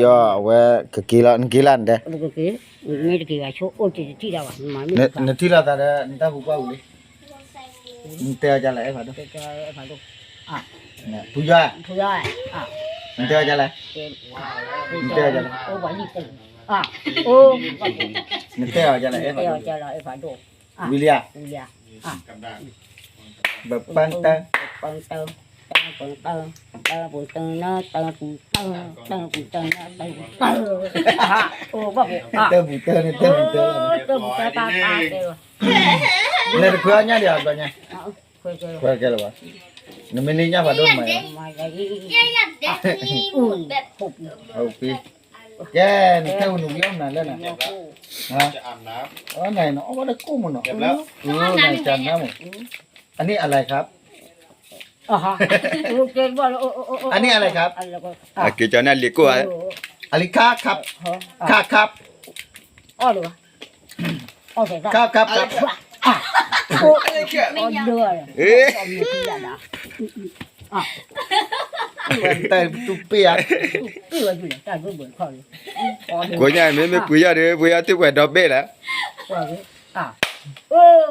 yo we kilan de ke me de ke cho o ti da ba ma mi ne tila ta de nta bu pa u le nte ja la e fa do à puja à nte ja la nte ja la ô quản lý cùng à ô nte ja la e fa do cho lại phải đồ wilia à ba pan ta bằng tơ nó tơ ô bác te bu te ne te bu te ta kêu ne ko nya dia ba nya kêu kêu ko ke la ba ne mini nya fa do ma mà cái phục au pi ke ne te nu yom na le na ha จะอาบน้ อ๋อไหนเนาะว่าได้กุ้งมันเนาะ ำเก็บแล้ว ไหนจันนะมึงอันนี้อะไรครับ อันนี้อะไรครับ Okey, jangan liku ah. อลิค่าครับค่าครับ อ๋อเหรออ๋อใช่ ครับครับครับ โอ้เดือด Eh. แต่ตุเปียก แต่ก็เหมือนเขาเลย Kau nya memang puya dia, puya tu buat dobel lah. เออ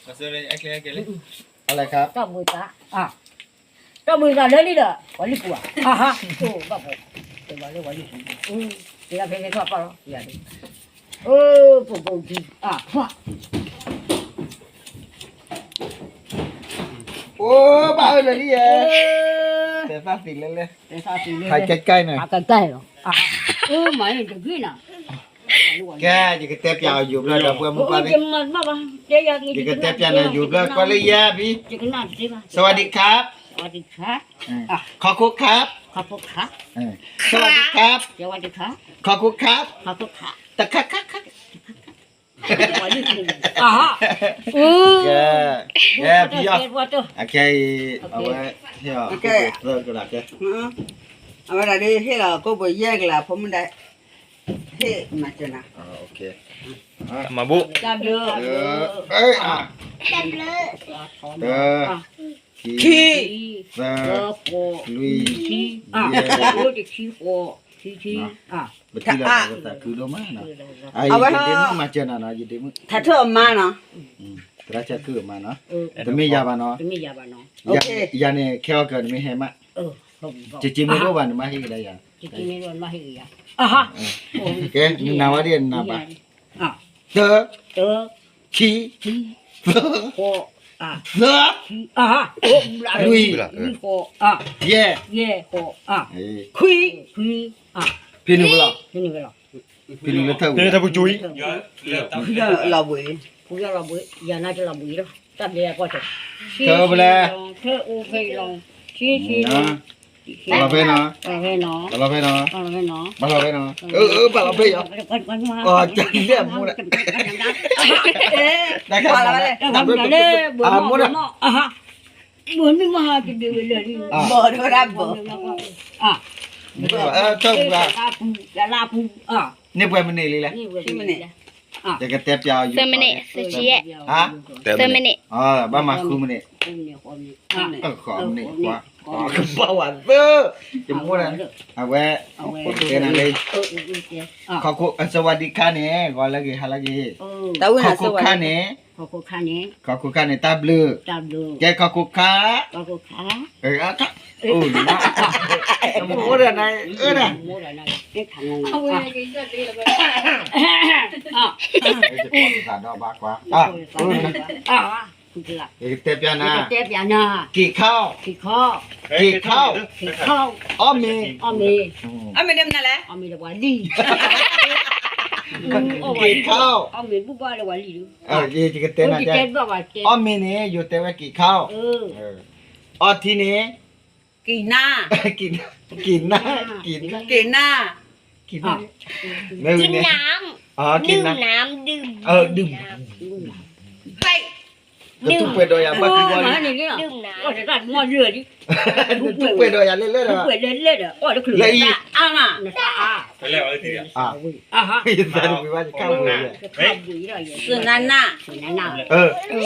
มาซื้อเลยไอ้เกลือเลย อะไรครับ ก็มือตาก็มือตาเลยนี่เด้อวันนี้กูฮะโอ้บ้าบ่เป็นวันนี้เดี๋ยวเพลงชอบป่ะเดี๋ยวปุ๊บจีโอ้บ้าเลยนี่เอ๋แต่ฟ้าสีเลยเลย เป็นซาซีเลย ถ่ายใกล้ๆหน่อย ใกล้ๆหรอหมายถึงกี่น่ะ แกจะกระเตะยาวอยู่แล้วเราเพื่อนมุกอะไร จะมาบ้าเดี๋ยว จะกระเตะยาวอยู่แล้วก็เลยแย่พี่ จะกันนั่นใช่ไหม สวัสดีครับ สวัสดีครับ ขอคุกครับ ขอบคุณครับ สวัสดีครับ สวัสดีครับ ขอคุกครับ ขอบคุณครับ ตะคักคักคัก วันนี้คือแกพี่ยอดโอเคเอาไว้เที่ยวเลิกกันละแก เอาเวลานี้ให้เราก็ไปแยกละผมไม่ได้ให้มาเจอนะ โอเค Mabuk. จำเด้อ เอ้ยขี้เซลุย ขี้ขี้โคขี้betul lah kata kulo mana ai jadi mana macam mana jadi ถ้าเธอมาเนาะ teraca ke mana demi ya bano จะมียาบ้านเนาะ ya ne keo ke demi hemat cici mi ro ban ma hi da ya จริงๆนี่มันมาให้อีกke ni nawa dia napa te เจอ chi โคle ลุยโคye เย่โค คุย คุยpinu pula นี่นี่ก็หรอ pinu le tahu Dia tak pucui. เราบุย กูจะเราบุยอย่าน่าจะเราบุยหรอกตัดเดียวก็จะเธอโอเคลองชี้ Kalau pena, อะไรเนาะ kalau pena, อะไรเนาะ kalau pena. Kalau pena. Oh, jangan dia murah. Dah kan. Murah. เหมือนไม่มาจะเดือดเลย บ่ได้รับบ่ Tahu lah. ลาปู Ni buat mana ni lah. นี่เว้ย Jaga tiap jauh. Semenit suci Ha? Semenit Ah, bama aku menit. คนเนี่ยคนนี้ Kau menit kuat. Ke bawah tu. Jemur dah. Awak. Kena lagi. Kau kok sawadika ni, kau lagi hal lagi. แต่ว่า Kau ส kok วัส kan ดี ni. เขาโคขานี้ Kau kok kan ni tablu. ตามดู Ke kau kok ka. เขาโคขา Tak. Oh, nak. Jemur dah naik. Dah. โมดอะไรไม่ทำงาน เอาไว้กินก็ดีแล้ว Tak ada bakwa. Ah, คุณจะ tiap jana. เจ็บอย่างน่ะ Ki kau. ขี้ข้อ Ki kau. ขี้ข้อ Omi. อ้อมี อ่ะไม่ได้นั่นแหละ อ้อมีเดวันลี่ Ki kau. อ้อมีบุบะเดวันลี่ดู Ye jika เจ็ tena บ aja. เจ็บแบบว่าเจ็บ Omi ni yo tewa ki kau. Oh thi ni กี่หน้า kin kina กี่หน้า kina. กินน้ Oh ำดื่ม kina. น้ำดื่ม Dum. เฮ้ย Tu pedo ya มา bagi gua. เนี่ยเนี่ย ดื่มน้ ก็จะได้มอเรือดิ Tu pedo ya le le เปิดเล่นๆอ่ะก็ได้คือ Le i. อ่ะมา ไปแล้วอะไรทีเดียว Ah. ฮะ Ya tadi gua kau le. ข้าวบุยได้ยัง ส่วนนั้นน่ะ ส่วนนั้นน่ะ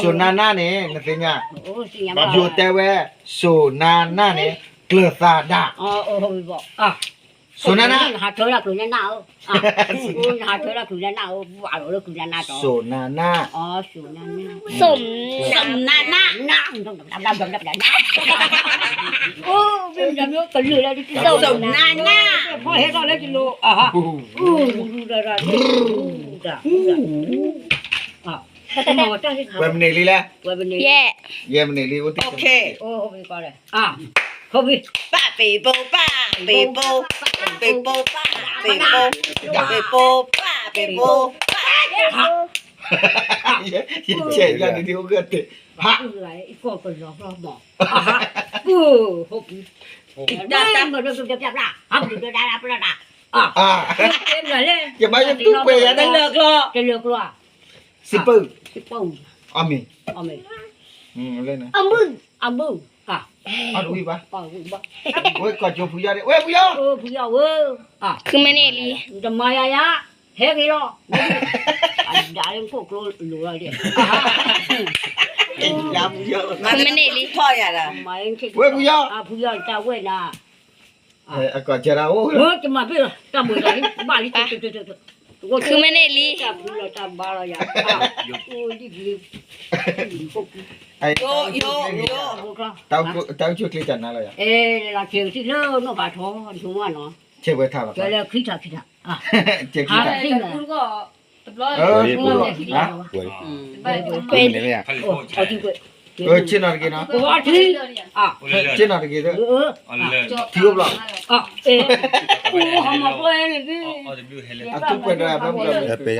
Sunana ni nantinya. โอ้สิยัง Yo tewa sunana ni klesada. อ๋อโอ้บอก หาเธอละคือหน้าหาเธอละคือหน้าว่าเราคือหน้าต่อ โซนาน่า อ๋อสูนั่นนี่ สม สำนาหน้าต้องดำโอ้เป็นดำกันเลยแล้วที่สมนาหน้าพอเห็นก็เลยกิโลอ่ะฮะดูดามาว่าจ้าที่ขา เวมเนลีละ ว่าเป็นนี่ แย่ เยมเนลีอุติ โอเค โอ้เขาไปก่อนเลยเขาไป ป้าปีโปป้าปีโปปีโปป้าปีโปปีโปป้าปีโปป้า เจ๊ยันดีโอเกิดฮะ อะไรก็เป็นรอบหมอหกได้ตามมาเรื่องจับละห้ามดูได้ละปะละเป็นไรเลย อย่ามาจะตุ๊กไปอย่าได้เลิกหรอก จะเลือกว่า สิปึ้ง สิปง อามี เอาไหม เล่นนะ เอามึงค่ะ เอาดูอีกปะ ป่าวบ่ เว้ยก่อนจะพูดยาดิเว้ยพูดยา ผู้ยาวเว้อ คือไม่เนลี จะมายายะเฮ้ยกี่รออันด่าเรื่องพวกรู้อะไรดิ ยาพูดยา คือไม่เนลี พ่ออย่าละ มาเองคิด เว้ยพูดยา ผู้ยาวจะเว้ยนะ ก่อนจะเรา จะมาพี่จะมือไหนบ้านนี้ตุ๊ คือไม่เนลี จับเราจับบาลายาโอ้ยดิบ ไอ้ โยโยโย เต้าช่วยคลิจันนั่นเลย เออเราเชียงที่เลิศเนาะบาทองชัวเนาะ เชื่อเว้ยท่าแบบ เจอแล้วคิดอ่ะเจ๊คลิ หา จัน สิ่งเลย พูดนะ ป่วย เป็น เลยเนี่ย เอาจริงเว้ย ชินอะไรกินนะ ว่าที่ ชินอะไรกินเด้อทิวบล็อก เออกูทำมาเพื่อนนี่ อ๋อจะดูเฮเล อ่ะทุกคนได้บ้าง แฮปปี้